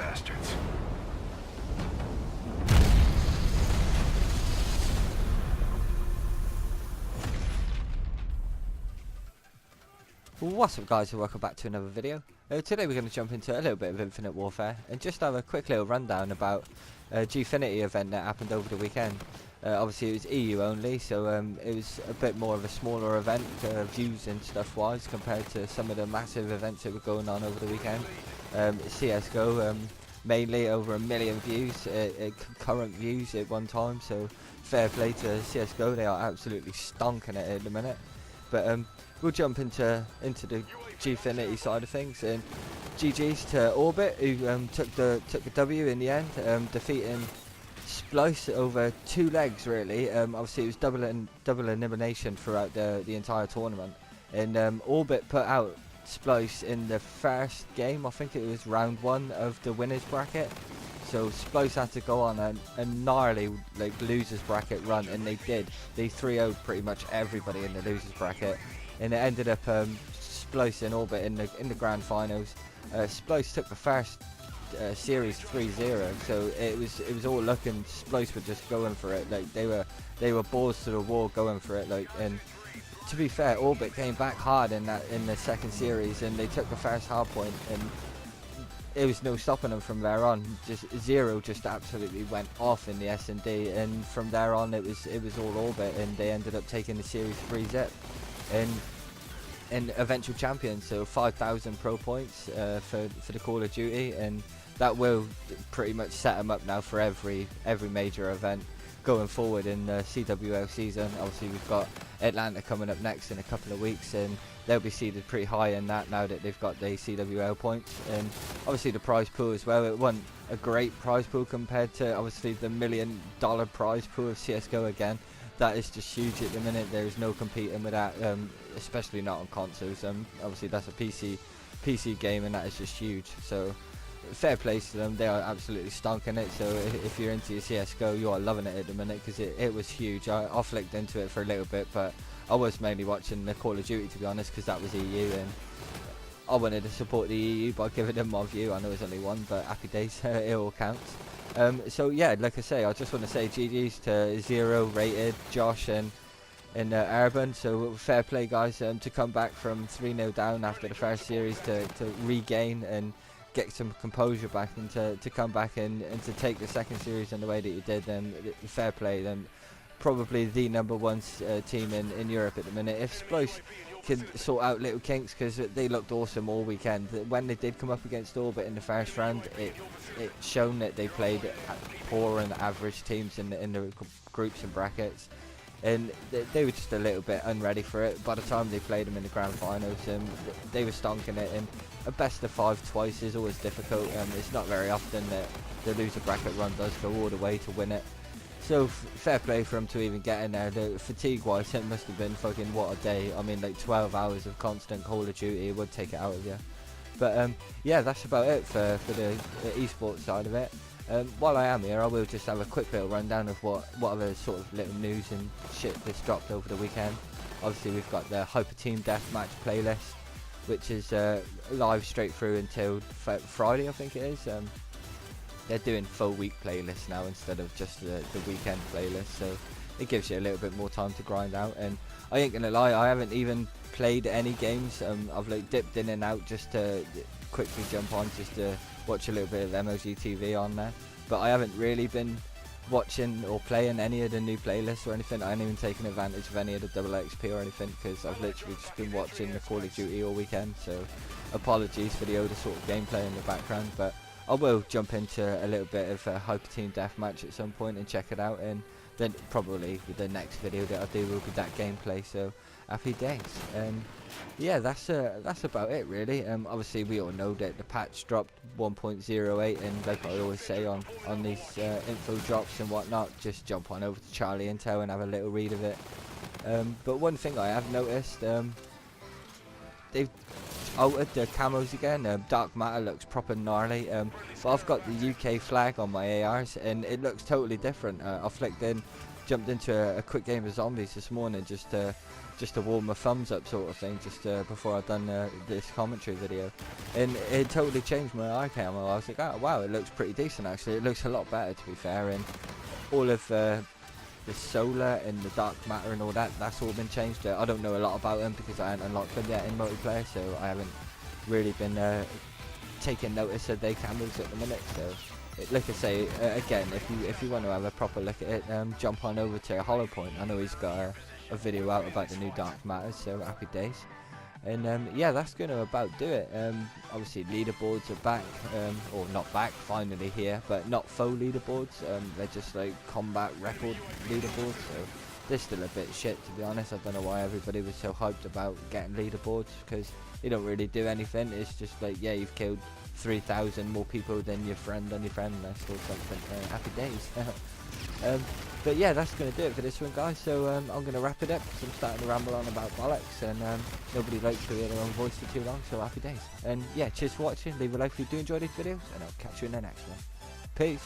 bastards. What's up guys, and welcome back to another video. Today we're going to jump into a little bit of Infinite Warfare and just have a quick little rundown about GFinity event that happened over the weekend. Obviously it was EU only, so it was a bit more of a smaller event, views and stuff wise, compared to some of the massive events that were going on over the weekend. CSGO mainly over 1 million views, concurrent views at one time, so fair play to CSGO, they are absolutely stonking it at the minute. But we'll jump into the GFinity side of things, and GG's to Oribit, who took the W in the end, defeating Splice over 2 legs really. Obviously it was double elimination throughout the entire tournament, and Oribit put out Splice in the first game. I think it was round 1 of the winners bracket. So Splice had to go on a gnarly losers bracket run, and they did. They 3-0'd pretty much everybody in the losers bracket, and it ended up Splice and Oribit in the grand finals. Splice took the first series 3-0, so it was all looking. Splice were just going for it. Like they were balls to the wall going for it. And to be fair, Oribit came back hard in the second series, and they took the first hard point, and it was no stopping them from there on. Just Zero just absolutely went off in the S&D, and from there on it was all Oribit, and they ended up taking the series 3-0 and eventual champions. So 5,000 pro points for the Call of Duty, and that will pretty much set them up now for every major event going forward in the CWL season. Obviously we've got Atlanta coming up next in a couple of weeks, and they'll be seeded pretty high in that now that they've got the CWL points. And obviously the prize pool as well, it wasn't a great prize pool compared to obviously the $1 million prize pool of CSGO. Again, that is just huge at the minute. There is no competing with that, especially not on consoles. Obviously that's a PC game, and that is just huge. So fair play to them, they are absolutely stonking it. So if you're into your CSGO, you are loving it at the minute, because it was huge. I flicked into it for a little bit, but I was mainly watching the Call of Duty, to be honest, because that was EU, and I wanted to support the EU by giving them my view. I know it's only one, but happy days, it all counts. So yeah, like I say, I just want to say GG's to Zero, Rated, Josh, and Urban. So fair play guys, to come back from 3-0 down after the first series to regain and get some composure back, and to come back and to take the second series in the way that you did. Then fair play. Then probably the #1 team in Europe at the minute. If Splice can sort out little kinks, because they looked awesome all weekend. When they did come up against Oribit in the first round, it shown that they played poor and average teams in the groups and brackets, and they were just a little bit unready for it. By the time they played them in the grand finals, they were stonking it, and a best of 5 twice is always difficult. It's not very often that the loser bracket run does go all the way to win it. So fair play for them to even get in there. The fatigue wise, it must have been fucking what a day. I mean, like 12 hours of constant Call of Duty would take it out of you. But yeah, that's about it for the esports side of it. While I am here, I will just have a quick little rundown of what other sort of little news and shit that's dropped over the weekend. Obviously we've got the Hyper Team Deathmatch playlist, which is live straight through until Friday, I think it is. They're doing full week playlists now instead of just the weekend playlist, so it gives you a little bit more time to grind out. And I ain't gonna lie, I haven't even played any games. I've like dipped in and out just to quickly jump on, just to watch a little bit of MLG TV on there, but I haven't really been watching or playing any of the new playlists or anything. I haven't even taken advantage of any of the double XP or anything, because I've literally just been watching the Call of Duty all weekend. So apologies for the older sort of gameplay in the background, but I will jump into a little bit of a Hyper Team Deathmatch at some point and check it out, and then probably the next video that I do will be that gameplay. So happy days. Yeah, that's about it really. Obviously we all know that the patch dropped 1.08, and like I always say on these info drops and whatnot, just jump on over to Charlie Intel and have a little read of it. But one thing I have noticed, they've altered the camos again. Dark Matter looks proper gnarly, but I've got the UK flag on my ARs and it looks totally different. I flicked in, jumped into a quick game of zombies this morning just to just to warm my thumbs up sort of thing, just before I'd done this commentary video, and it totally changed my eye camo. I was like, oh wow, it looks pretty decent actually. It looks a lot better, to be fair, and all of the solar and the dark matter and all that, that's all been changed. I don't know a lot about them because I haven't unlocked them yet in multiplayer, so I haven't really been taking notice of their camos at the minute. So like I say, again, if you want to have a proper look at it, jump on over to Hollow Point. I know he's got a video out about the new dark matters, so happy days. And yeah, that's going to about do it. Obviously leaderboards are back, or not back, finally here, but not faux leaderboards. They're just like combat record leaderboards, so they're still a bit shit, to be honest. I don't know why everybody was so hyped about getting leaderboards, because they don't really do anything. It's just like, yeah, you've killed 3,000 more people than your friend on your friend list or something. Happy days. But yeah, that's going to do it for this one, guys. So I'm going to wrap it up because I'm starting to ramble on about bollocks, and nobody likes to hear their own voice for too long, so happy days. And yeah, cheers for watching. Leave a like if you do enjoy these videos, and I'll catch you in the next one. Peace.